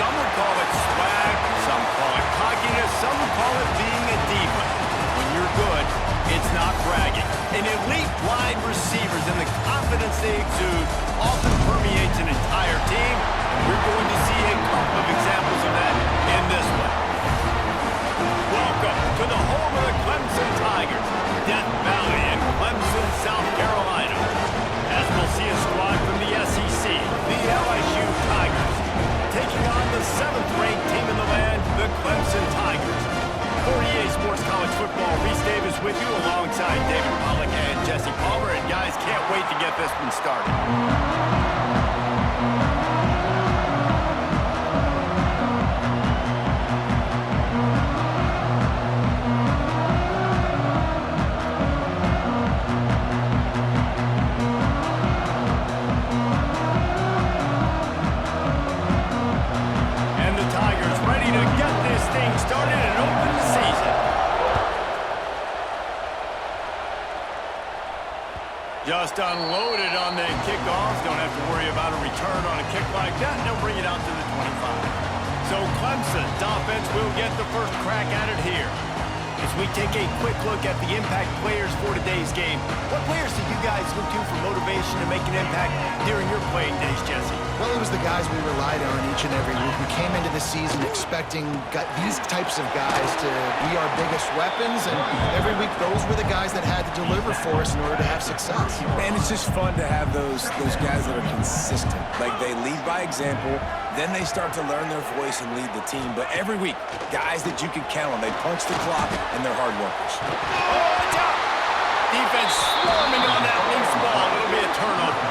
Some would call it swag, some call it cockiness, some would call it being a diva. When you're good, it's not bragging. And elite wide receivers and the confidence they exude often permeates an entire team, and we're going to see a couple of examples of that in this one. Welcome to the home of the Clemson Tigers, Death Valley in Clemson, South Carolina. As we'll see a squad from the SEC, the LSU Tigers, taking on the 7th-ranked team in the land, the Clemson Tigers. For EA Sports College Football, Reese Davis with you alongside David Pollack and Jesse Palmer. And guys, can't wait to get this one started. Started and opened the season. Just unloaded on the kickoff. Don't have to worry about a return on a kick like that. And they'll bring it out to the 25. So Clemson's offense will get the first crack at it here. As we take a quick look at the impact players for today's game, what players did you guys look to for motivation to make an impact during your playing days, Jesse? Well, it was the guys we relied on each and every week. We came into the season expecting these types of guys to be our biggest weapons, and every week those were the guys that had to deliver for us in order to have success. And it's just fun to have those guys that are consistent. Like, they lead by example, then they start to learn their voice and lead the team. But every week, guys that you can count on, they punch the clock, and they're hard workers. Oh, watch out! Defense swarming on that loose ball. It'll be a turnover.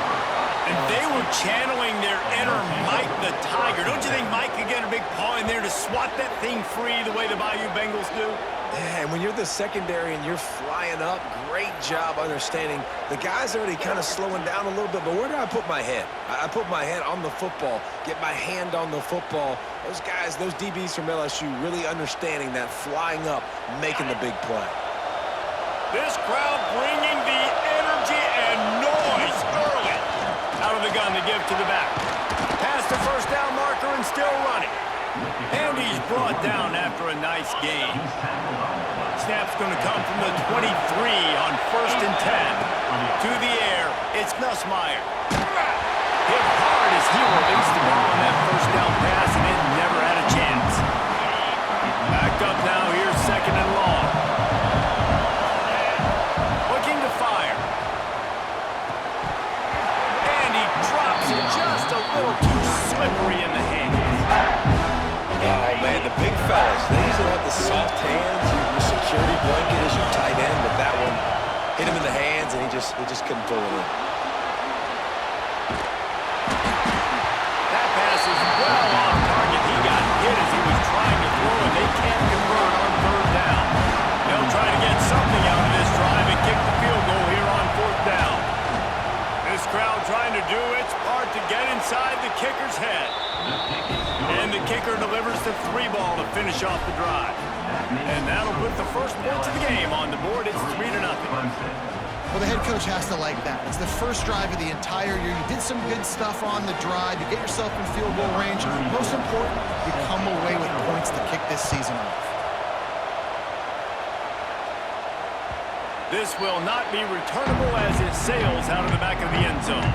And they were channeling their inner Mike the Tiger. Don't you think Mike could get a big paw in there to swat that thing free the way the Bayou Bengals do? Yeah, and when you're the secondary and you're flying up, great job understanding. The guy's already kind of slowing down a little bit, but where do I put my head? I put my head on the football, get my hand on the football. Those guys, those DBs from LSU really understanding that flying up, making the big play. This crowd bringing the energy and noise early. Out of the gun to give to the back. Past the first down marker and still running. And he's brought down after a nice gain. Snap's going to come from the 23 on 1st and 10. To the air, it's Nussmeier. Hit hard as he released the ball on that first down pass, and it never had a chance. Back up now, here's 2nd and long. Looking to fire. And he drops it just a little too slippery in the hands. Oh, man, the big fellas, they usually have the soft hands, your security blanket is your tight end, but that one hit him in the hands, and he just couldn't pull it in. That pass is well off target. He got hit as he was trying to throw, and they can't convert on 3rd down. They'll try to get something out of this drive and kick the field goal here on 4th down. This crowd trying to do its part to get inside the kicker's head. And the kicker delivers the 3 ball to finish off the drive. And that'll put the first points of the game on the board. It's 3-0. Well, the head coach has to like that. It's the first drive of the entire year. You did some good stuff on the drive. You get yourself in field goal range. Most important, you come away with points to kick this season off. This will not be returnable as it sails out of the back of the end zone.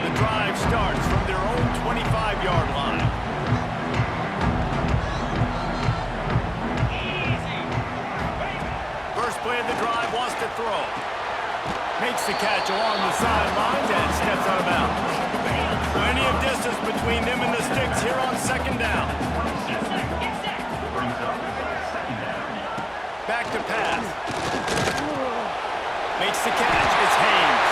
The drive starts from their own 25-yard line. First play of the drive, wants to throw. Makes the catch along the sidelines and steps out of bounds. Plenty of distance between them and the sticks here on 2nd down. Back to pass. Makes the catch. It's Haynes.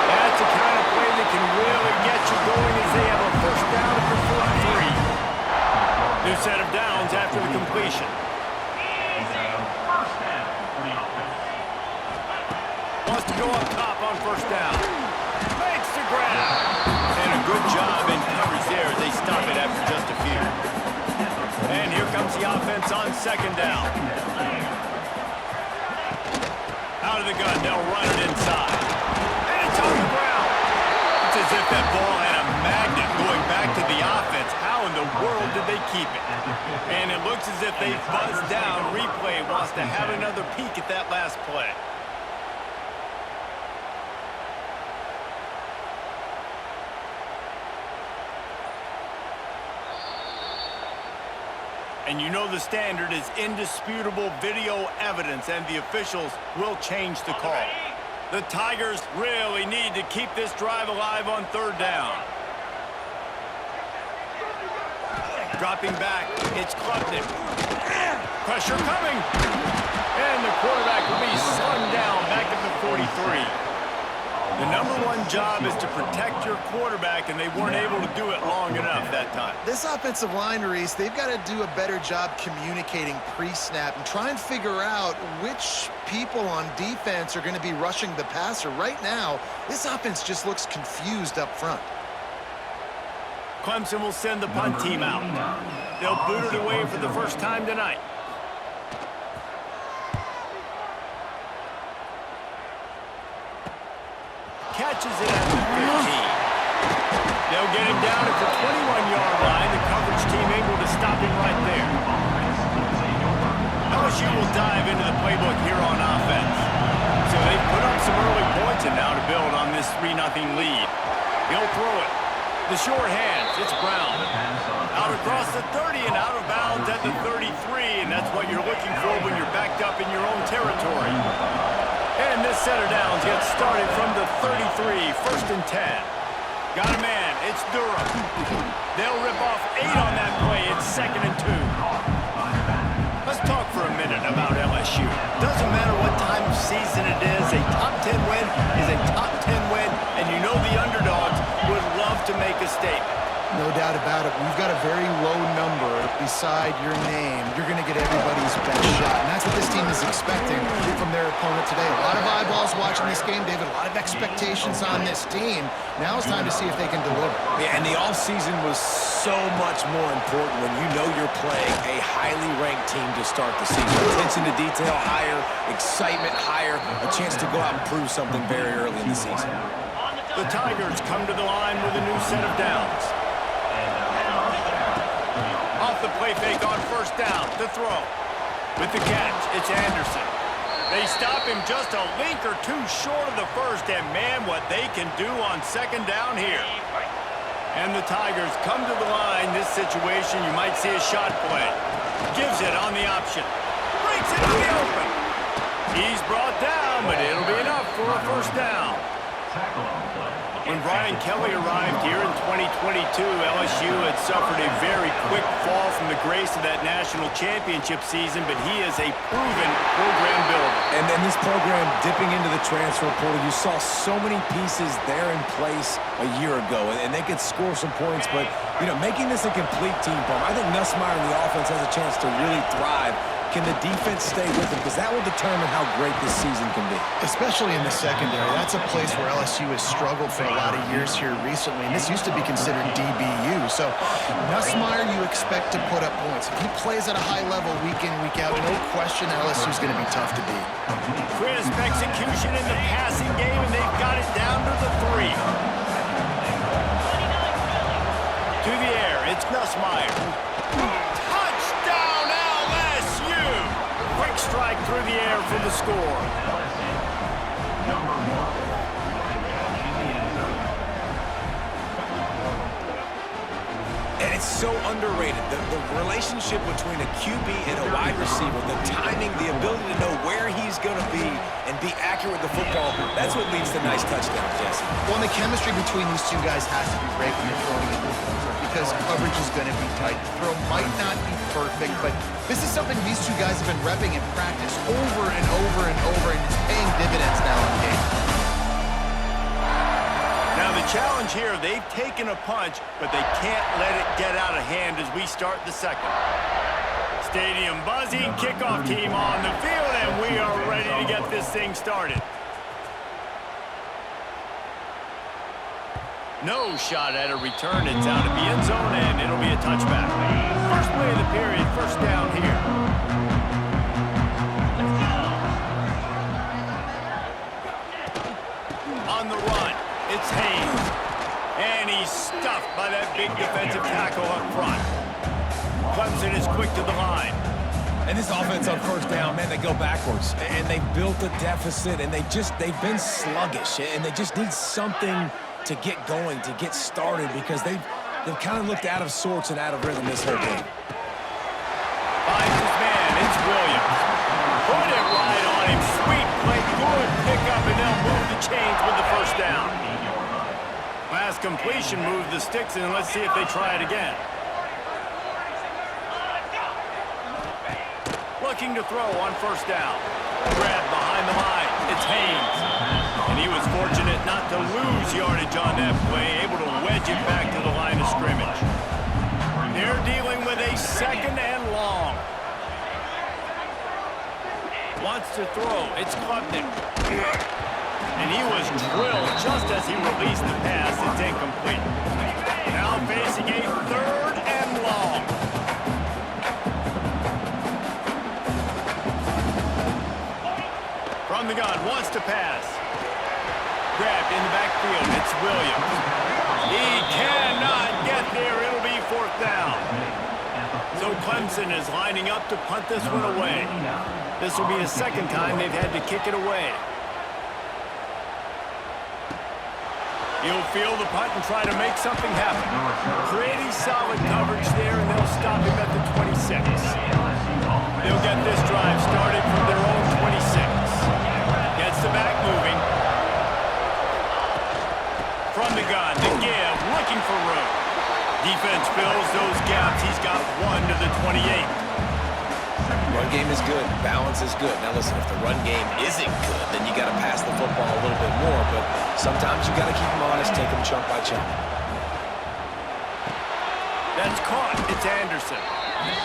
That's the kind of play that can really get you going as they have a first down at the 43. New set of downs after the completion. Wants to go up top on 1st down. Makes the grab. And a good job in coverage there as they stop it after just a few. And here comes the offense on 2nd down. Out of the gun, they'll run it inside. And it's on the ground. It's as if that ball had a magnet going back to the offense. How in the world did they keep it? And it looks as if they've buzzed down. Replay wants to have another peek at that last play. And you know the standard is indisputable video evidence, and the officials will change the call. The Tigers really need to keep this drive alive on third down. Dropping back, it's Clemson. Pressure coming. And the quarterback will be slung down back at the 43. The #1 job is to protect your quarterback, and they weren't able to do it long enough that time. This offensive line, Reese, they've got to do a better job communicating pre-snap and try and figure out which people on defense are going to be rushing the passer. Right now, this offense just looks confused up front. Clemson will send the punt team out. They'll boot it away for the first time tonight. Catches it at the 15. They'll get him down at the 21-yard line. The coverage team able to stop him right there. LSU will dive into the playbook here on offense. So they've put up some early points and now to build on this 3-0 lead. He'll throw it. The short hands, it's Brown. Out across the 30 and out of bounds at the 33, and that's what you're looking for when you're backed up in your own territory. And this set of downs gets started from the 33, 1st and 10. Got a man, it's Durham. They'll rip off 8 on that play, it's 2nd and 2. Let's talk for a minute about LSU. Doesn't matter what time of season it is, a top 10 win is a top 10 win, and you know the underdogs would love to make a statement. No doubt about it. We've got a very low number beside your name. You're going to get everybody's best shot, and that's what this team is expecting from their opponent today. A lot of eyeballs watching this game, David. A lot of expectations on this team. Now it's time to see if they can deliver. Yeah, and the offseason was so much more important when you know you're playing a highly ranked team to start the season. Attention to detail higher, excitement higher, a chance to go out and prove something very early in the season. The Tigers come to the line with a new set of downs. Off the play fake on 1st down, the throw. With the catch, it's Anderson. They stop him just a link or two short of the 1st, and man, what they can do on 2nd down here. And the Tigers come to the line. This situation, you might see a shot play. Gives it on the option. Breaks it in the open. He's brought down, but it'll be enough for a 1st down. When Brian Kelly arrived here in 2022, LSU had suffered a very quick fall from the grace of that national championship season, but he is a proven program builder. And then this program dipping into the transfer portal, you saw so many pieces there in place a year ago, and they could score some points, but, you know, making this a complete team problem, I think Nussmeier and the offense has a chance to really thrive. Can the defense stay with them? Because that will determine how great this season can be. Especially in the secondary. That's a place where LSU has struggled for a lot of years here recently, and this used to be considered DBU. So Nussmeier, you expect to put up points. If he plays at a high level week in, week out, no question LSU is going to be tough to beat. Crisp execution in the passing game, and they've got it down to the 3. To the air, it's Nussmeier. Touchdown, LSU! Quick strike through the air for the score. And it's so underrated. The relationship between a QB and a wide receiver, the timing, the ability to know where he's going to be and be accurate with the football, that's what leads to nice touchdowns, Jesse. Well, and the chemistry between these two guys has to be great when you're throwing it because coverage is going to be tight. The throw might not be perfect, but this is something these two guys have been repping in practice over and over and over, and it's paying dividends now in game. Now the challenge here, they've taken a punch, but they can't let it get out of hand as we start the 2nd. Stadium buzzing, kickoff team on the field, and we are ready to get this thing started. No shot at a return. It's out of the end zone, and it'll be a touchback. First play of the period, 1st down here. On the run, it's Haynes. And he's stuffed by that big defensive tackle up front. Clemson is quick to the line. And this offense on first down, man, they go backwards. And they've built a deficit, and they've been sluggish. And they just need something to get going, to get started, because they've kind of looked out of sorts and out of rhythm this whole game. Finds his man, it's Williams. Put it right on him. Sweet play, good pickup, and they'll move the chains with the first down. Last completion moved the sticks, and let's see if they try it again. Looking to throw on first down. Grab behind the line. It's Haynes. And he was fortunate not to lose yardage on that play, able to wedge it back to the line of scrimmage. They're dealing with a second and long. Wants to throw. It's Klubnik. And he was drilled just as he released the pass. It's incomplete. Now facing a third and long. From the gun, wants to pass. Grabbed in the backfield. It's Williams. He cannot get there. It'll be fourth down. So Clemson is lining up to punt this one away. This will be the second time they've had to kick it away. He'll field the punt and try to make something happen. Pretty solid coverage there, and they'll stop him at the 26. They'll get this drive started from their own 26. Gets the back moving. From the gun, the give, looking for room. Defense fills those gaps. He's got one to the 28. Run game is good. Balance is good. Now listen, if the run game isn't good, then you got to pass the football a little bit more. But sometimes you got to keep them honest, take them chunk by chunk. That's caught. It's Anderson.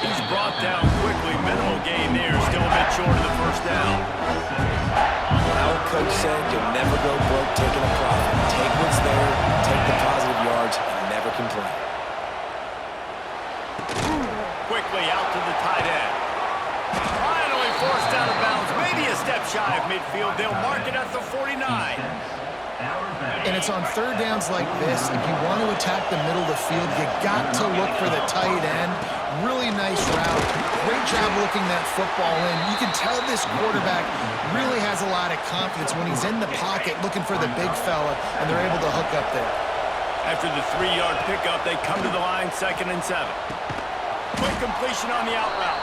He's brought down quickly. Minimal gain there. Still a bit short of the first down. Our coach said you'll never go broke taking a profit. Take what's there, take the positive yards, and never complain. Quickly out to the tight end. Finally forced out of bounds. Maybe a step shy of midfield. They'll mark it at the 49. And it's on third downs like this. If you want to attack the middle of the field, you got to look for the tight end. Really nice route. Great job looking that football in. You can tell this quarterback really has a lot of confidence when he's in the pocket looking for the big fella, and they're able to hook up there. After the 3-yard pickup, they come to the line, 2nd and 7. Quick completion on the out route.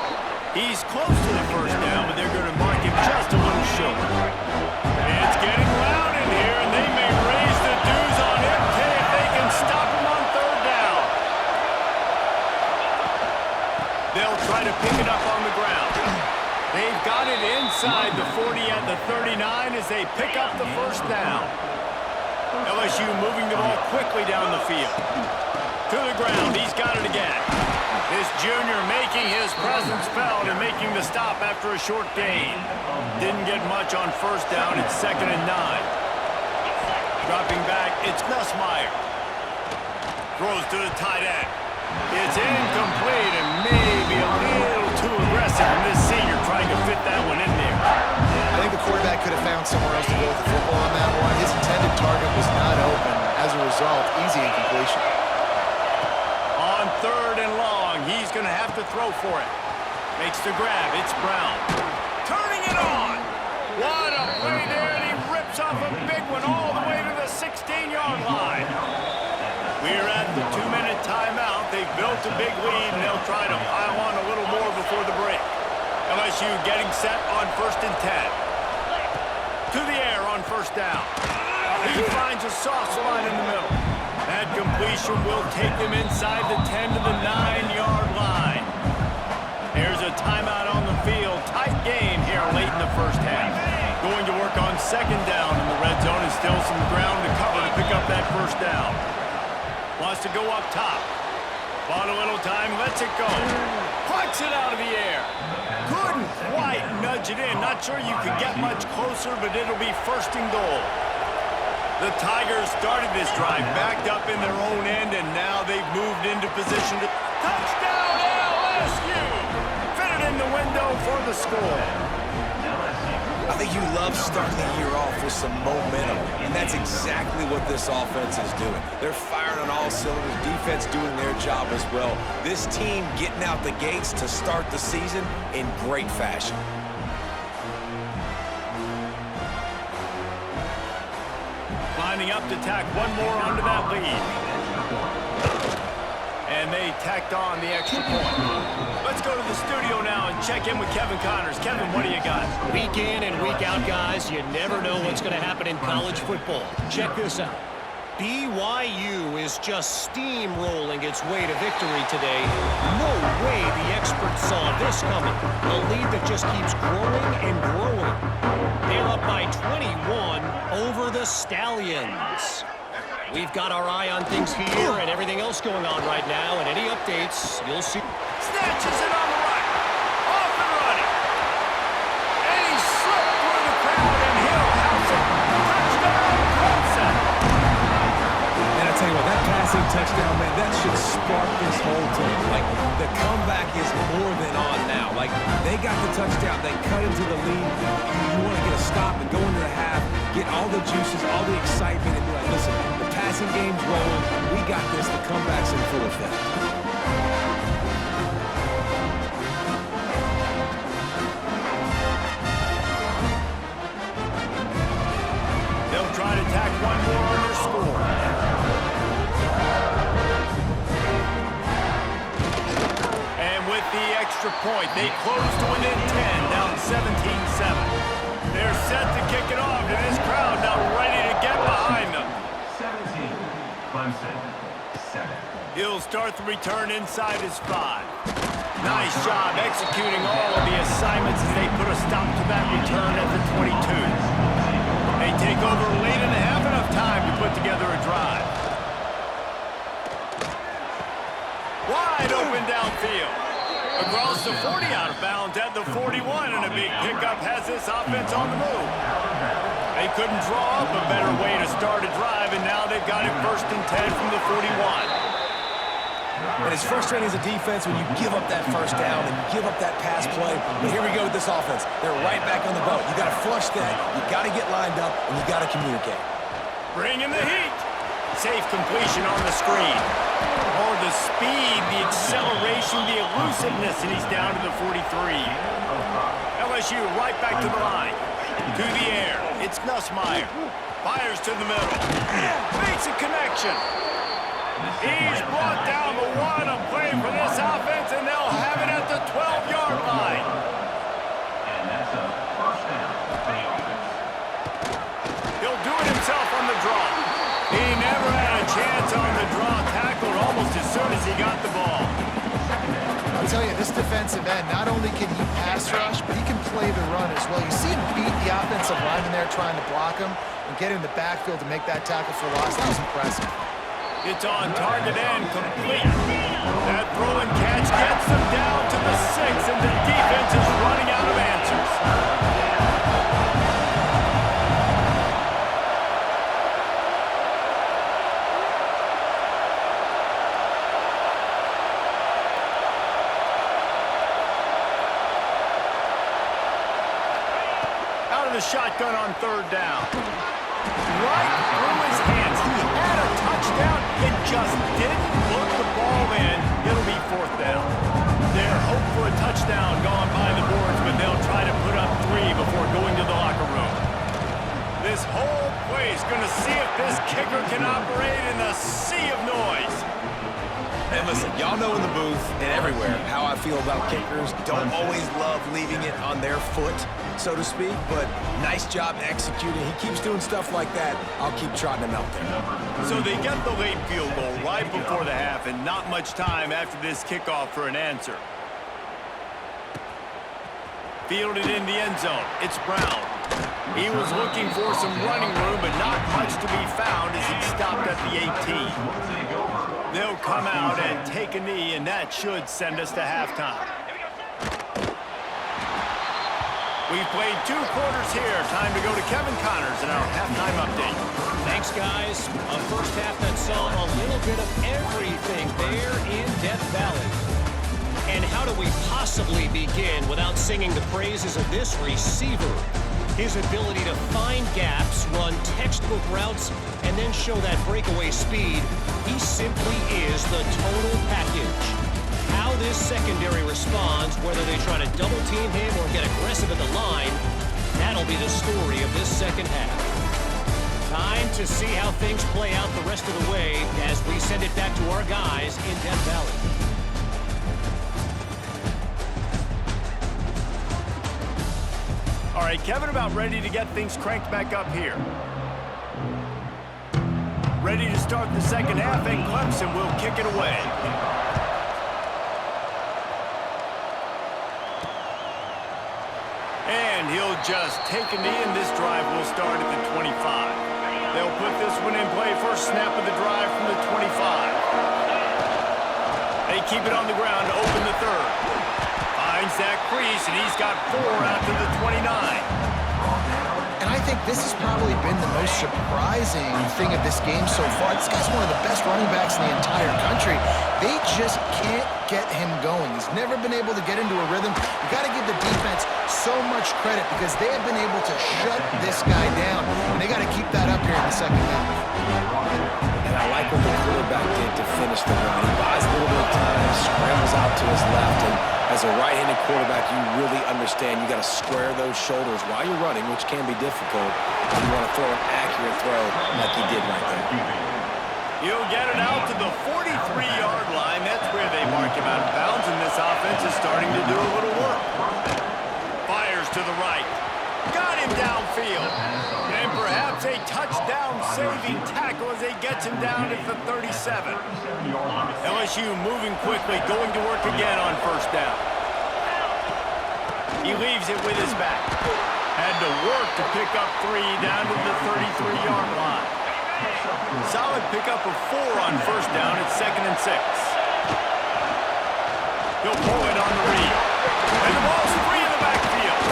He's close to the first down, but they're going to mark him just a little short. It's getting loud in here, and they may raise the dues on him if they can stop him on third down. They'll try to pick it up on the ground. They've got it inside the 40 at the 39 as they pick up the first down. LSU moving the ball quickly down the field. To the ground, he's got it again. This junior making his presence felt and making the stop after a short gain. Didn't get much on first down. It's 2nd and 9. Dropping back, it's Nussmeier. Throws to the tight end. It's incomplete and maybe a little too aggressive. And this senior trying to fit that one in there. I think the quarterback could have found somewhere else to go with the football on that one. His intended target was not open. As a result, easy incompletion. On 3rd and long, he's going to have to throw for it. Makes the grab. It's Brown. Turning it on. What a play there, and he rips off a big one all the way to the 16-yard line. We're at the 2-minute timeout. They've built a big lead, and they'll try to pile on a little more before the break. LSU getting set on 1st and 10. To the air on first down. He finds a soft spot in the middle. That completion will take them inside the 10 to the 9-yard line. There's a timeout on the field. Tight game here late in the first half. Going to work on 2nd down in the red zone and still some ground to cover to pick up that first down. Wants to go up top. Bought a little time, lets it go. Pucks it out of the air. Couldn't quite nudge it in. Not sure you could get much closer, but it'll be 1st and goal. The Tigers started this drive backed up in their own end, and now they've moved into position to... Touchdown, LSU! Fitted in the window for the score. I think you love starting the year off with some momentum, and that's exactly what this offense is doing. They're firing on all cylinders, defense doing their job as well. This team getting out the gates to start the season in great fashion. Lining up to tack one more onto that lead. And they tacked on the extra point. Let's go to the studio now and check in with Kevin Connors. Kevin, what do you got? Week in and week out, guys, you never know what's going to happen in college football. Check this out. BYU is just steamrolling its way to victory today. No way the experts saw this coming. A lead that just keeps growing and growing. They're up by 21 over the Stallions. We've got our eye on things here and everything else going on right now, and any updates, you'll see. Snatches it on the right. Off and running. And he slipped through the crowd, and he'll house it. Touchdown, Clemson. And I tell you what, that passing touchdown, man, that should spark this whole team. Like, the comeback is more than on now. Like, they got the touchdown. They cut into the lead. You want to get a stop and go into the half, get all the juices, all the excitement, and be like, listen, the passing game's rolling. We got this. The comeback's in full effect. They'll try to tack one more on their score. And with the extra point, they close to within 10, down 17-7. They're set to kick it off, and this crowd now ready to get behind them. 17, Clemson, 7. He'll start the return inside his 5. Nice job executing all of the assignments as they put a stop to that return at the 22. They take over late in the half, enough time to put together a drive. Wide open downfield. Across the 40, out of bounds at the 41, and a big pickup has this offense on the move. They couldn't draw up a better way to start a drive, and now they've got it 1st and 10 from the 41. And it's frustrating as a defense when you give up that first down and you give up that pass play. But here we go with this offense. They're right back on the boat. You got to flush that. You got to get lined up, and you got to communicate. Bring in the heat. Safe completion on the screen. Oh, the speed, the acceleration, the elusiveness, and he's down to the 43. LSU right back to the line. To the air. It's Nussmeier. Fires to the middle. Makes a connection. He's brought down the one. A play for this offense, and they'll have it at the 12-yard line. And that's a first down for the offense. He'll do it himself on the draw. He never had a chance on the draw, tackled almost as soon as he got the ball. I'll tell you, this defensive end, not only can he pass rush, but he can play the run as well. You see him beat the offensive lineman there trying to block him and get in the backfield to make that tackle for loss. That was impressive. It's on target and complete. That throw and catch gets them down to the 6, and the defense is running out of answers. Out of the shotgun on 3rd down. Right through his hands. He had a touchdown. It just didn't look the ball in. It'll be 4th down. They're hope for a touchdown gone by the boards, but they'll try to put up 3 before going to the locker room. This whole play is going to see if this kicker can operate in the sea of noise. And listen, y'all know in the booth and everywhere how I feel about kickers. Don't always love leaving it on their foot, so to speak, but nice job executing. He keeps doing stuff like that. I'll keep trotting him out there. So they get the late field goal right before the half, and not much time after this kickoff for an answer. Fielded in the end zone. It's Brown. He was looking for some running room, but not much to be found as he stopped at the 18. They'll come out and take a knee, and that should send us to halftime. We've played 2 quarters here. Time to go to Kevin Connors in our halftime update. Thanks, guys. A first half that saw a little bit of everything there in Death Valley. And how do we possibly begin without singing the praises of this receiver? His ability to find gaps, run textbook routes, and then show that breakaway speed, he simply is the total package. How this secondary responds, whether they try to double team him or get aggressive at the line, that'll be the story of this second half. Time to see how things play out the rest of the way as we send it back to our guys in Death Valley. All right, Kevin about ready to get things cranked back up here. Ready to start the second half, and Clemson will kick it away. And he'll just take a knee, and this drive will start at the 25. They'll put this one in play. First snap of the drive from the 25. They keep it on the ground to open the third. Finds that crease, and he's got 4 out to the 29. And I think this has probably been the most surprising thing of this game so far. This guy's one of the best running backs in the entire country. They just can't get him going. He's never been able to get into a rhythm. You got to give the defense so much credit because they have been able to shut this guy down, and they got to keep that up here in the second half. And I like what the quarterback did to finish the run. He buys a little bit of time, scrambles out to his left, and as a right-handed quarterback, you really understand you got to square those shoulders while you're running, which can be difficult. You want to throw an accurate throw like he did right there. He'll get it out to the 43-yard line. That's where they mark him out of bounds, and this offense is starting to do a little work. Fires to the right. Got him downfield. And perhaps a touchdown-saving tackle as he gets him down at the 37. LSU moving quickly, going to work again on first down. He leaves it with his back. Had to work to pick up 3 down to the 33-yard line. Solid pickup of 4 on first down at 2nd and 6. He'll pull it on the read. And the ball's free in the backfield.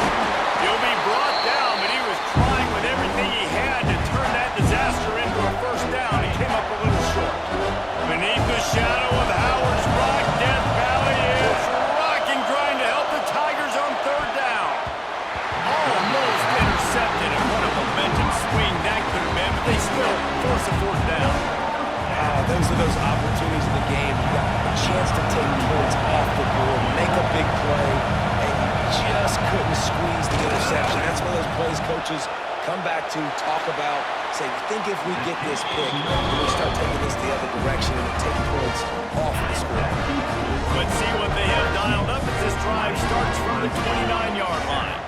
He'll be brought down, but he was trying with everything he had to turn that disaster into a first down. He came up a little short. Beneath the shadow of Howard's Rock, Death Valley is rocking, trying to help the Tigers on third down. Almost intercepted, and what a momentum swing that could have been, but they still force a fourth down. Those are those opportunities in the game. You got a chance to take points off the board, make a big play, and you just couldn't squeeze the interception. That's one of those plays coaches come back to, talk about, say, think if we get this pick, and we start taking this the other direction and take points off the score. Let's see what they have dialed up as this drive starts from the 29-yard line.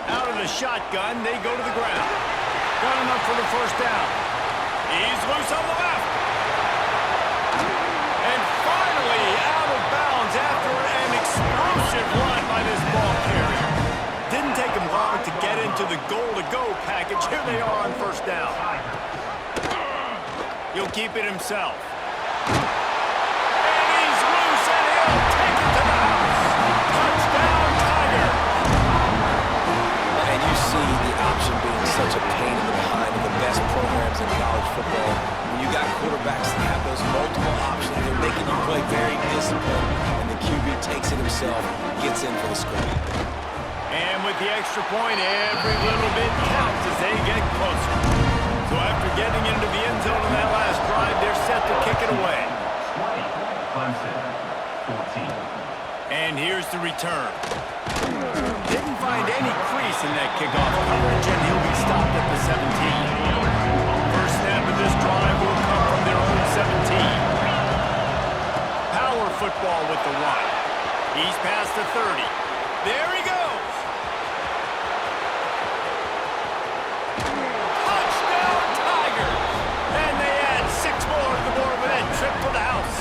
Out of the shotgun, they go to the ground. Got enough for the first down. He's loose on the left. And finally out of bounds after an explosive run by this ball carrier. Didn't take him long to get into the goal-to-go package. Here they are on first down. He'll keep it himself. And he's loose, and he'll take it to the house. Touchdown, Tiger. And you see the option being such a pain in the behind of the best programs in college football. When you got quarterbacks that have those multiple options, they're making you play very disciplined, and the QB takes it himself, gets in for the score. And with the extra point, every little bit counts as they get closer. So after getting into the end zone in that last drive, they're set to kick it away. 20, Clemson, 14. And here's the return. Didn't find any crease in that kickoff coverage, and he'll be stopped at the 17. First snap of this drive will come from their own 17. Power football with the one. He's past the 30. There he goes. Touchdown, Tigers. And they add 6 more to the board with that trip to the house.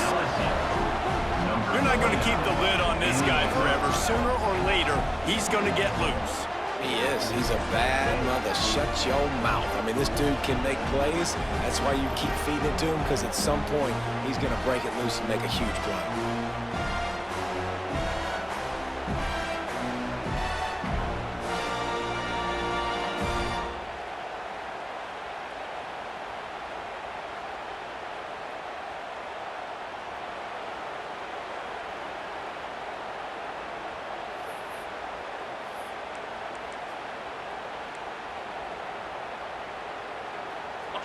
You're not going to keep the lid on this guy forever. Sooner or later, he's going to get loose. He is. He's a bad mother. Shut your mouth. I mean, this dude can make plays. That's why you keep feeding it to him, because at some point, he's going to break it loose and make a huge play.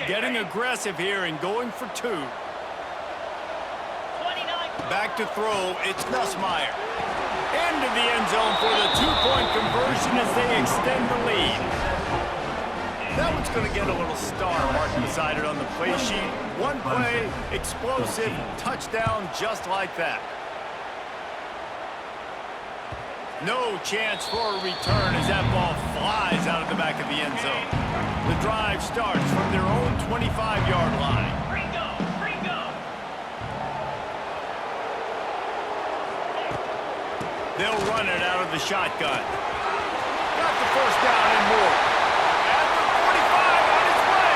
getting aggressive here and going for 2. Back to throw, it's Nussmeier. Into the end zone for the 2-point conversion as they extend the lead. That one's going to get a little star mark beside it on the play sheet. One play, explosive, touchdown just like that. No chance for a return as that ball flies out of the back of the end zone. The drive starts from their own 25-yard line. They'll run it out of the shotgun. Got the first down and more. At the 45 on his way.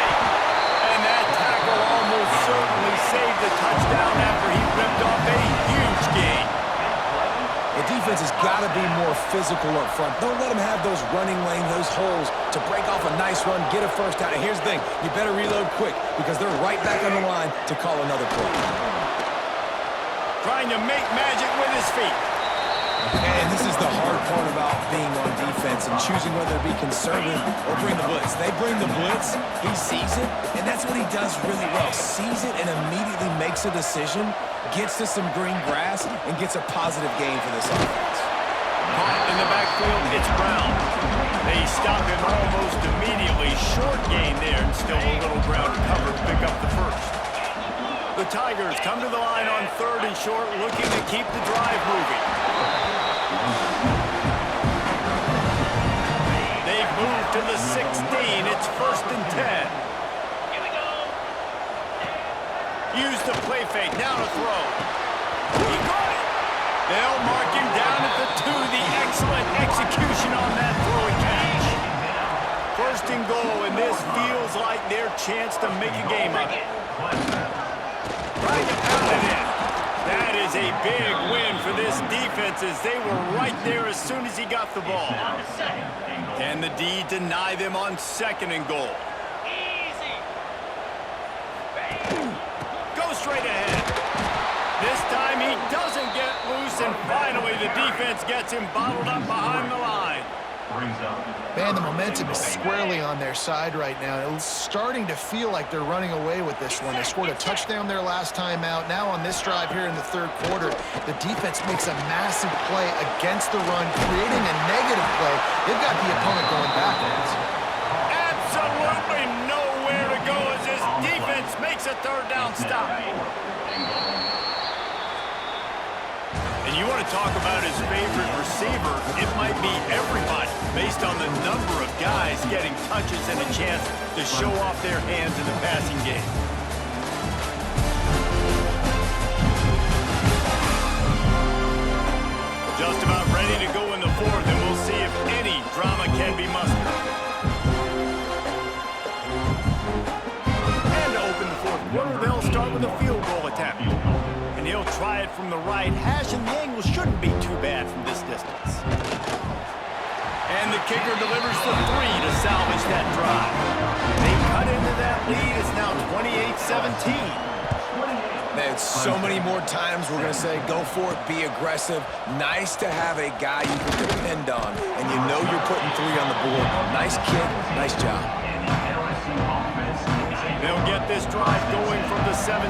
And that tackle almost certainly saved the touchdown after he ripped off a huge gain. The defense has got to be more physical up front. Don't let them have those running lanes, those holes to break off a nice run, get a first down. And here's the thing, you better reload quick because they're right back on the line to call another play. Trying to make magic with his feet. And this is the hard part about being on defense and choosing whether to be conservative or bring the blitz. They bring the blitz, he sees it, and that's what he does really well. Sees it and immediately makes a decision, gets to some green grass, and gets a positive gain for this offense. Caught in the backfield, it's Brown. They stop him almost immediately. Short gain there, and still a little ground to cover to pick up the first. The Tigers come to the line on 3rd and short, looking to keep the drive moving. They've moved to the 16. It's 1st and 10. Here we go. Use the play fake. Now to throw. He caught it. They'll mark him down at the 2. The excellent execution on that throwing catch. 1st and goal, and this feels like their chance to make a game of it. Trying to pound it in. That is a big win for this defense as they were right there as soon as he got the ball. Can the D deny them on 2nd and goal? Go straight ahead. This time he doesn't get loose, and finally the defense gets him bottled up behind the line. Man, the momentum is squarely on their side right now. It's starting to feel like they're running away with this one. They scored a touchdown their last time out. Now on this drive here in the 3rd quarter, the defense makes a massive play against the run, creating a negative play. They've got the opponent going backwards. Absolutely nowhere to go as this defense makes a 3rd down stop. And you want to talk about his favorite receiver, it might be everybody, based on the number of guys getting touches and a chance to show off their hands in the passing game. Just about ready to go in the 4th, and we'll see if any drama can be mustered. And to open the 4th quarter, they'll start with a field goal attempt. And he'll try it from the right hash, and the angle shouldn't be too bad from this distance. And the kicker delivers the 3 to salvage that drive. They cut into that lead. It's now 28-17. Man, so many more times we're going to say, go for it, be aggressive. Nice to have a guy you can depend on, and you know you're putting 3 on the board. Nice kick, nice job. They'll get this drive going from the 17.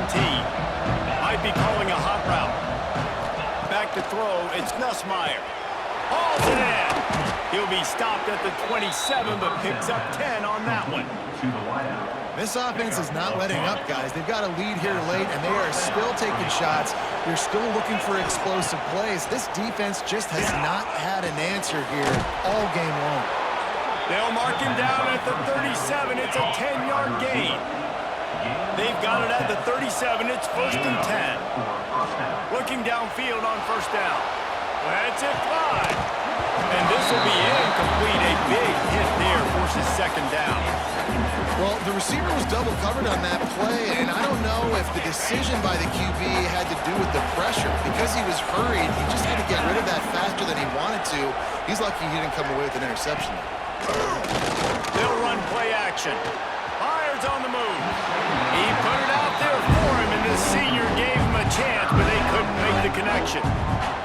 Might be calling a hot route. Back to throw, it's Nussmeier. Hauls it in. He'll be stopped at the 27, but picks up 10 on that one. This offense is not letting up, guys. They've got a lead here late, and they are still taking shots. They're still looking for explosive plays. This defense just has not had an answer here all game long. They'll mark him down at the 37. It's a 10-yard gain. They've got it at the 37. It's 1st and 10. Looking downfield on 1st down. That's it, fly. And this will be incomplete. A big hit there forces 2nd down. Well, the receiver was double covered on that play, and I don't know if the decision by the QB had to do with the pressure. Because he was hurried, he just had to get rid of that faster than he wanted to. He's lucky he didn't come away with an interception. They'll run play action. Byers on the move. He put it out there for him, and the senior gave him a chance, but they couldn't make the connection.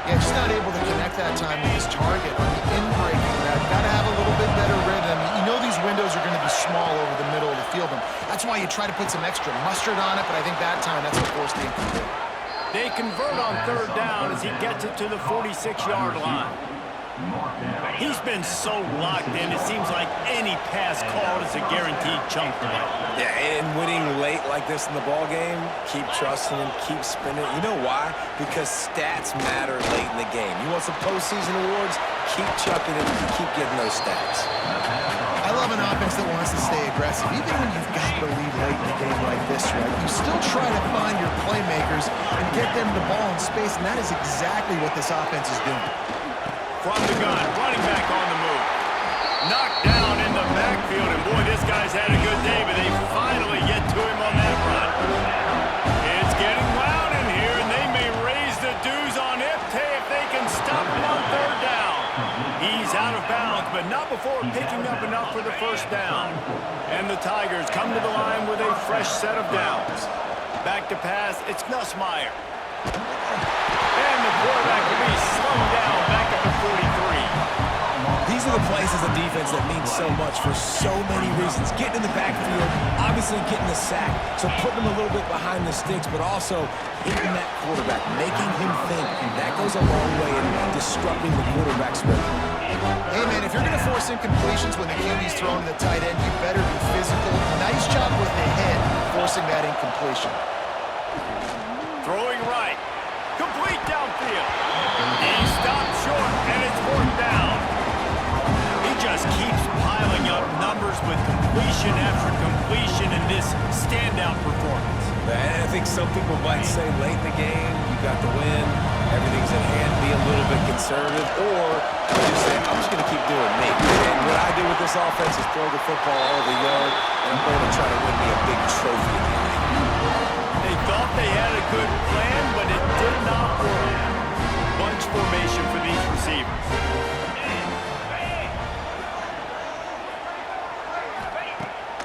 Yeah, just not able to connect that time with his target on the in-breaking route. Got to have a little bit better rhythm. You know these windows are going to be small over the middle of the field, and that's That's why you try to put some extra mustard on it, but I think that time that's what forced the incomplete. They convert on third down as he gets it to the 46-yard line. He's been so locked in, it seems like any pass called is a guaranteed chunk play. Yeah, and winning late like this in the ball game, keep trusting him, keep spinning. You know why? Because stats matter late in the game. You want some postseason awards? Keep chucking it, keep getting those stats. I love an offense that wants to stay aggressive. Even when you've got the lead late in the game like this, right, you still try to find your playmakers and get them the ball in space, and that is exactly what this offense is doing. From the gun, running back on the move. Knocked down in the backfield, and boy, this guy's had a good day, but they finally get to him on that run. It's getting loud in here, and they may raise the dues on Ipte if they can stop him on third down. He's out of bounds, but not before picking up enough for the first down. And the Tigers come to the line with a fresh set of downs. Back to pass, it's Nussmeier. And the quarterback will be slowed down back at the 43. These are the plays as a defense that mean so much for so many reasons. Getting in the backfield, obviously getting the sack, so putting him a little bit behind the sticks, but also hitting that quarterback, making him think. That goes a long way in disrupting the quarterback's rhythm. Hey, man, if you're going to force incompletions when the QB's throwing to the tight end, you better be physical. Nice job with the head forcing that incompletion. Throwing right. Complete downfield. He stopped short, and it's fourth down. He just keeps piling up numbers with completion after completion in this standout performance. And I think some people might say late in the game, you got the win, everything's at hand, be a little bit conservative, or just say, I'm just going to keep doing me. And what I do with this offense is throw the football all over the yard, and I'm going to try to win me a big trophy at the end of the year. They thought they had a good plan, but it did not work. Bunch formation for these receivers.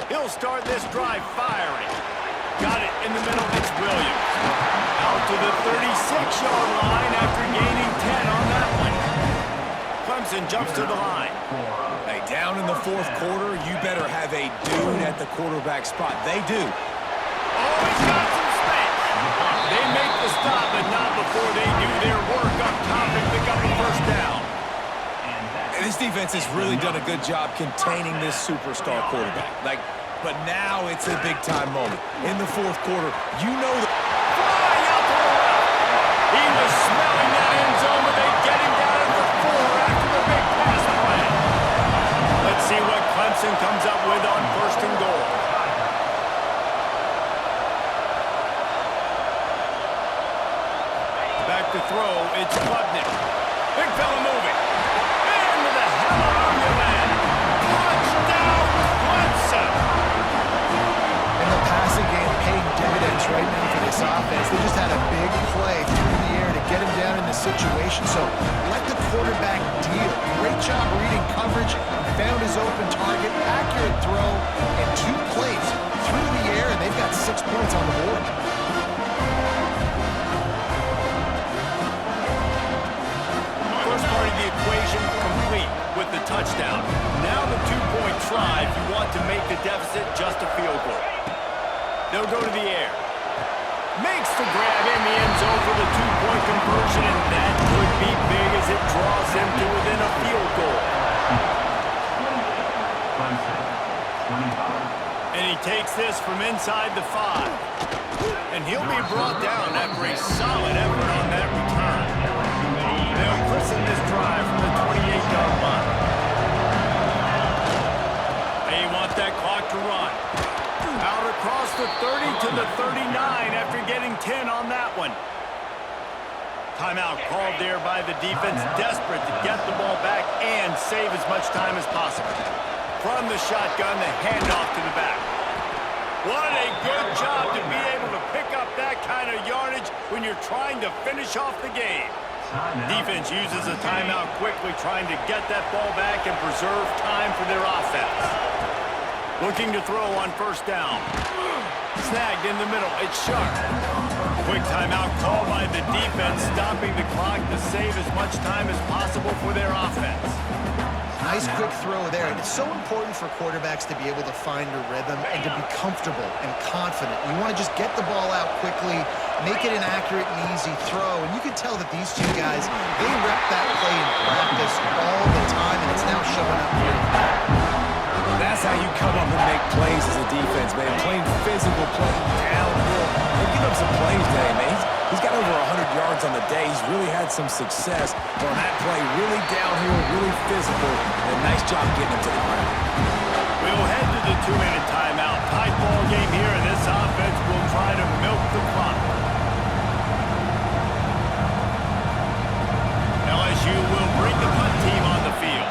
He'll start this drive firing. Got it in the middle, it's Williams. Out to the 36-yard line after gaining 10 on that one. Clemson jumps to the line. Hey, down in the fourth quarter, you better have a dude at the quarterback spot. They do. Oh, he's got some space. They make the stop, but not before they do their work up top and pick up a first down. And this defense has really done a good job containing this superstar quarterback. But now it's a big-time moment. In the fourth quarter, you know that... Fly out to the left. He was smelling that end zone, but they get him down at the 4 after the big pass play. Let's see what Clemson comes up with on first and goal. Back to throw, it's Klubnik. Big fella moving. And with a hallelujah land. Touchdown, Clemson. And the passing game paying dividends right now for this offense. They just had a big play through the air to get him down in the situation. So let the quarterback deal. Great job reading coverage. Found his open target. Accurate throw. And 2 plays through the air, and they've got 6 points on the board. First part of the equation complete with the touchdown. Now the 2-point try if you want to make the deficit just a field goal. They'll go to the air. Makes the grab in the end zone for the 2-point conversion, and that could be big as it draws them to within a field goal. And he takes this from inside the 5. And he'll be brought down after a solid effort on that return. They'll christen this drive from the 28-yard line. They want that clock to run. Out across the 30 to the 39 after getting 10 on that one. Timeout called there by the defense, desperate to get the ball back and save as much time as possible. From the shotgun, the handoff to the back. What a good job to be able to pick up that kind of yardage when you're trying to finish off the game. Defense uses a timeout quickly, trying to get that ball back and preserve time for their offense. Looking to throw on first down. Snagged in the middle. It's Sharp. Quick timeout call by the defense, stopping the clock to save as much time as possible for their offense. Nice quick throw there. And it's so important for quarterbacks to be able to find a rhythm and to be comfortable and confident. You want to just get the ball out quickly, make it an accurate and easy throw. And you can tell that these two guys, they rep that play in practice all the time, and it's now showing up here. That's how you come up and make plays as a defense, man. Playing physical, playing downhill. They're giving up some plays today, man. He's got over 100 yards on the day. He's really had some success on that play. Really downhill, really physical, and a nice job getting him to the ground. We'll head to the 2-minute timeout. Tight ball game here, and this offense will try to milk the clock. LSU will bring the punt team on the field.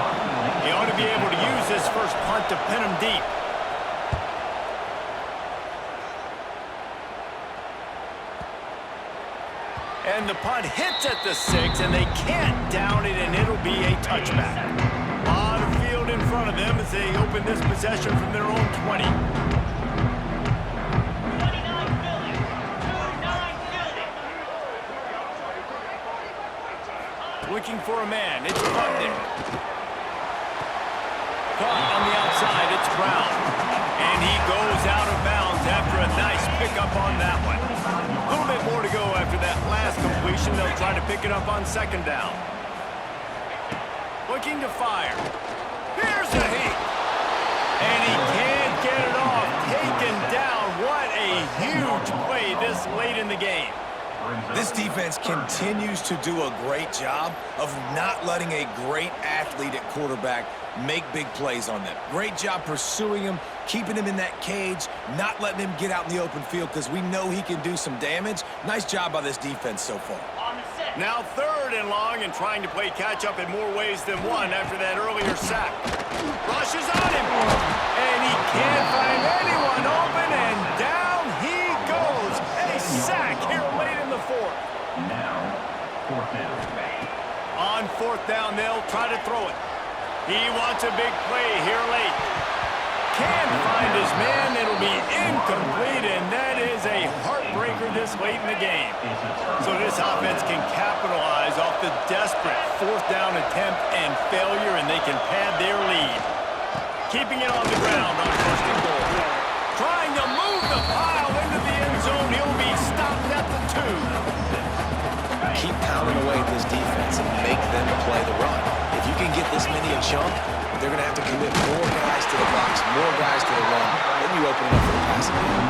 He ought to be able to use this first punt to pin him deep. And the punt hits at the 6, and they can't down it, and it'll be a touchback. A lot of field in front of them as they open this possession from their own 20. Looking for a man. It's London. Caught on the outside. It's Brown. And he goes out of bounds after a nice pickup on that one. A little bit more to go after that last completion. They'll try to pick it up on second down. Looking to fire. Here's a heat. And he can't get it off. Taken down. What a huge play this late in the game. This defense continues to do a great job of not letting a great athlete at quarterback make big plays on them. Great job pursuing him, keeping him in that cage, not letting him get out in the open field because we know he can do some damage. Nice job by this defense so far. Now 3rd and long and trying to play catch-up in more ways than one after that earlier sack. Rushes on him, and he can't find anyone open, and down he goes. A sack here late in the 4th. Now, 4th down. On 4th down, they'll try to throw it. He wants a big play here late. Can't find his man. It'll be incomplete, and that is a heartbreaker this late in the game. So this offense can capitalize off the desperate 4th down attempt and failure, and they can pad their lead. Keeping it on the ground on 1st and goal. Trying to move the pile into the end zone. He'll be stopped at the 2. Keep pounding away at this defense and make them play the run. If you can get this many a chunk, they're going to have to commit more guys to the box, more guys to the run. Then you open it up for the passing game.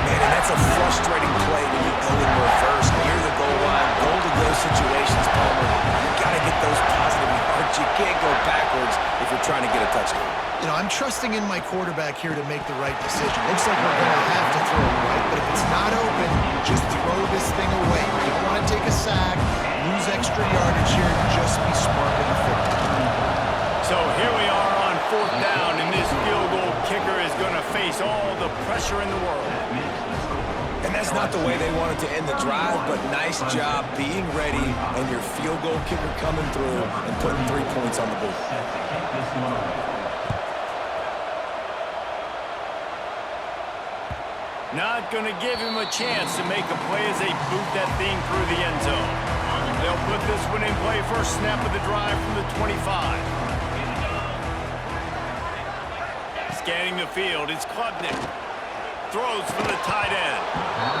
Man, and that's a frustrating play when you go in reverse near the goal line. Goal-to-go situations, Palmer. You got to get those positive yards. You can't go backwards if you're trying to get a touchdown. You know, I'm trusting in my quarterback here to make the right decision. Looks like we're going to have to throw it right, but if it's not open, just throw this thing away. You don't want to take a sack, lose extra yardage here, just be smart with the football. So here we are on 4th down, and this field goal kicker is going to face all the pressure in the world. And that's not the way they wanted to end the drive, but nice job being ready and your field goal kicker coming through and putting 3 points on the board. Not going to give him a chance to make a play as they boot that thing through the end zone. They'll put this one in play first snap of the drive from the 25. Scanning the field, it's Klubnik. Throws for the tight end.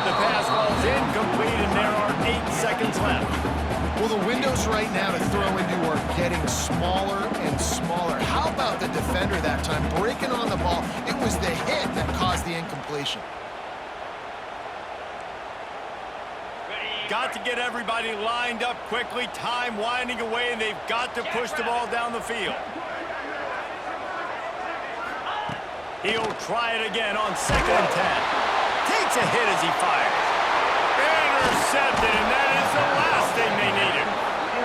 The pass ball's incomplete, and there are 8 seconds left. Well, the windows right now to throw into are getting smaller and smaller. How about the defender that time breaking on the ball? It was the hit that caused the incompletion. Got to get everybody lined up quickly. Time winding away, and they've got to push the ball down the field. He'll try it again on 2nd and 10. Takes a hit as he fires. Intercepted, and that is the last thing they needed.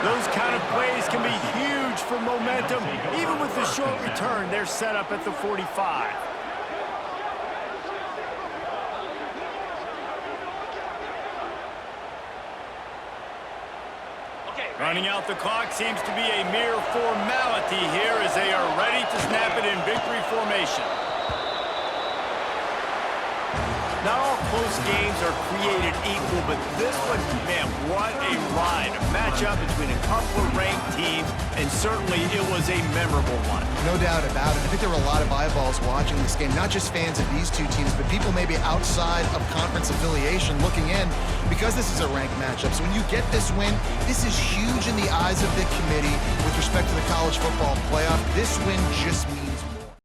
Those kind of plays can be huge for momentum. Even with the short return, they're set up at the 45. Running out the clock seems to be a mere formality here as they are ready to snap it in victory formation. Not all close games are created equal, but this one, man, what a ride. A matchup between a couple of ranked teams, and certainly it was a memorable one. No doubt about it. I think there were a lot of eyeballs watching this game, not just fans of these two teams, but people maybe outside of conference affiliation looking in because this is a ranked matchup. So when you get this win, this is huge in the eyes of the committee with respect to the college football playoff. This win just means